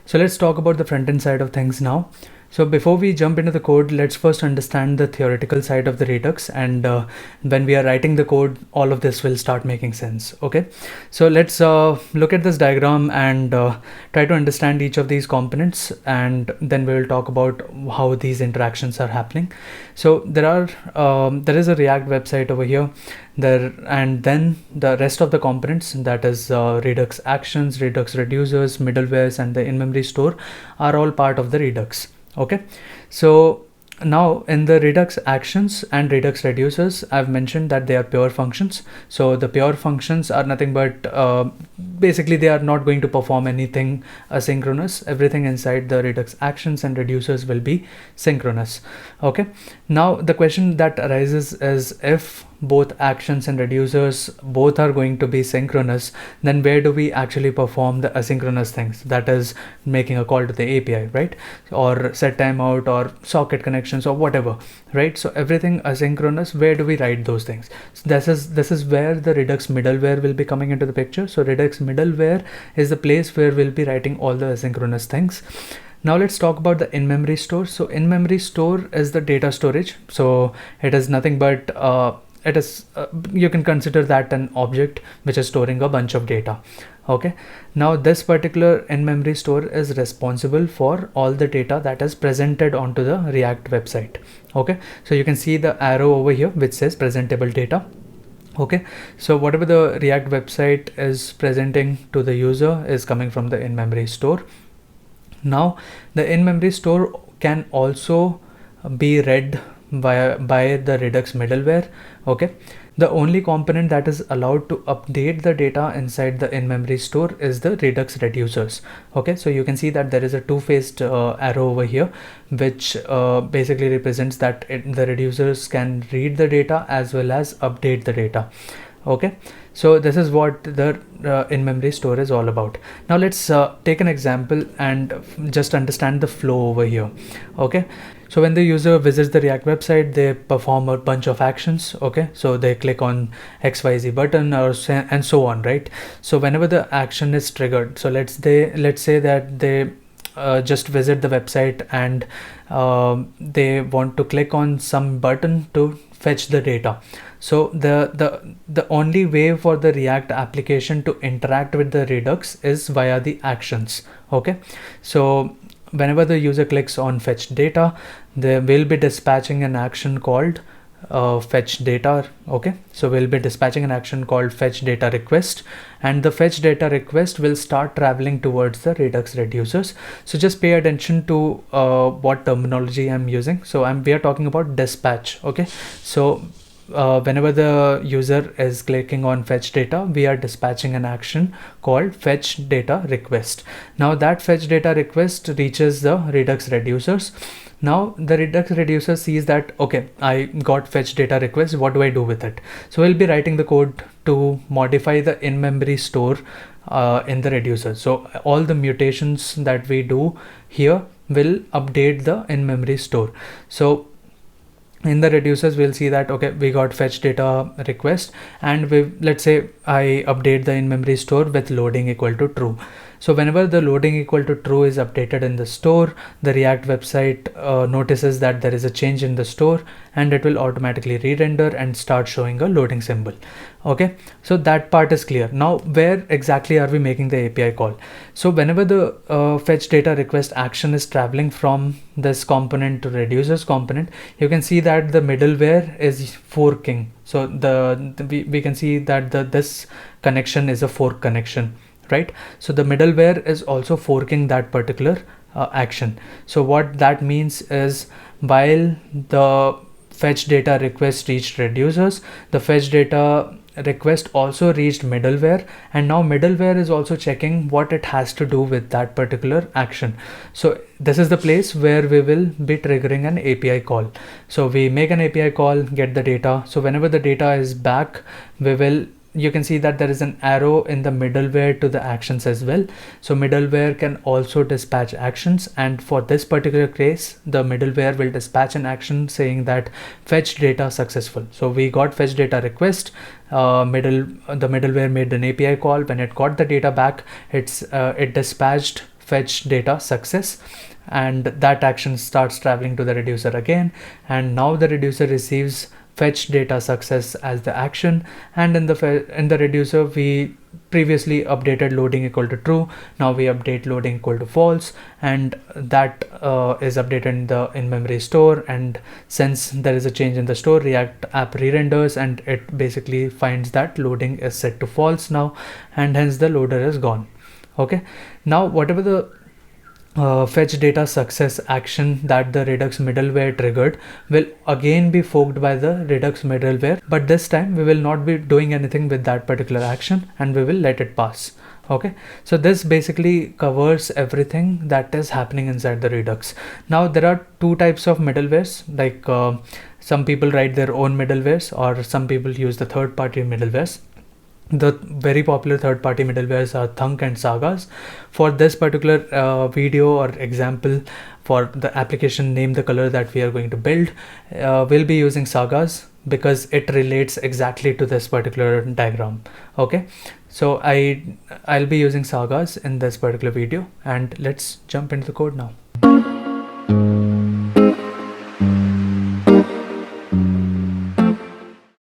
So let's talk about the front end side of things now. So before we jump into the code, let's first understand the theoretical side of the Redux, and when we are writing the code, all of this will start making sense. Okay, so let's look at this diagram and try to understand each of these components, and then we will talk about how these interactions are happening. So there is a React website over here there, and then the rest of the components, that is Redux actions, Redux reducers, middlewares, and the in-memory store are all part of the Redux. Okay, so now in the Redux actions and Redux reducers, I've mentioned that they are pure functions. So the pure functions are nothing but basically they are not going to perform anything asynchronous. Everything inside the Redux actions and reducers will be synchronous. Okay, now the question that arises is, if both actions and reducers both are going to be synchronous, then where do we actually perform the asynchronous things, that is making a call to the API, right, or set timeout or socket connections or whatever, right? So everything asynchronous, where do we write those things? So this is where the Redux middleware will be coming into the picture. So Redux middleware is the place where we'll be writing all the asynchronous things. Now let's talk about the in-memory store. So in-memory store is the data storage. So it is nothing but you can consider that an object which is storing a bunch of data. Okay, now this particular in-memory store is responsible for all the data that is presented onto the React website. Okay, so you can see the arrow over here which says presentable data. Okay, so whatever the React website is presenting to the user is coming from the in-memory store. Now the in-memory store can also be read by the Redux middleware. Okay, the only component that is allowed to update the data inside the in-memory store is the Redux reducers. Okay, so you can see that there is a two-faced arrow over here, which basically represents that the reducers can read the data as well as update the data. Okay, so this is what the in-memory store is all about. Now let's take an example and just understand the flow over here. Okay, so when the user visits the React website, they perform a bunch of actions. Okay, so they click on XYZ button and so on, right? So whenever the action is triggered, so let's say that they just visit the website and they want to click on some button to fetch the data. So the only way for the React application to interact with the Redux is via the actions. Okay, so whenever the user clicks on fetch data, they will be dispatching an action called fetch data. Okay, so we'll be dispatching an action called fetch data request, and the fetch data request will start traveling towards the Redux reducers. So just pay attention to what terminology I'm using. So we are talking about dispatch. Okay, so whenever the user is clicking on fetch data, we are dispatching an action called fetch data request. Now that fetch data request reaches the Redux reducers. Now the Redux reducer sees that, okay, I got fetch data request, what do I do with it? So we'll be writing the code to modify the in-memory store in the reducer. So all the mutations that we do here will update the in-memory store. So in the reducers, we'll see that, okay, we got fetch data request, and let's say I update the in-memory store with loading equal to true. So whenever the loading equal to true is updated in the store, the React website notices that there is a change in the store, and it will automatically re-render and start showing a loading symbol. Okay, so that part is clear. Now where exactly are we making the API call? So whenever the fetch data request action is traveling from this component to reducers component, you can see that the middleware is forking. So we can see that this connection is a fork connection, right? So the middleware is also forking that particular action. So what that means is, while the fetch data request reached reducers, the fetch data request also reached middleware, and now middleware is also checking what it has to do with that particular action. So this is the place where we will be triggering an API call. So we make an API call, get the data. So whenever the data is back, you can see that there is an arrow in the middleware to the actions as well. So middleware can also dispatch actions, and for this particular case, the middleware will dispatch an action saying that fetch data successful. So we got fetch data request, the middleware made an API call. When it got the data back, it dispatched fetch data success, and that action starts traveling to the reducer again, and now the reducer receives fetch data success as the action, and in the reducer we previously updated loading equal to true. Now we update loading equal to false, and that is updated in the in-memory store, and since there is a change in the store, React app re-renders and it basically finds that loading is set to false now, and hence the loader is gone. Okay, now whatever the fetch data success action that the Redux middleware triggered will again be forked by the Redux middleware, but this time we will not be doing anything with that particular action and we will let it pass. Okay, so this basically covers everything that is happening inside the Redux. Now there are two types of middlewares, like some people write their own middlewares or some people use the third-party middlewares. The very popular third-party middlewares are Thunk and Sagas. For this particular video or example, for the application name the color that we are going to build, we'll be using Sagas because it relates exactly to this particular diagram. Okay, so I'll be using Sagas in this particular video, and let's jump into the code now.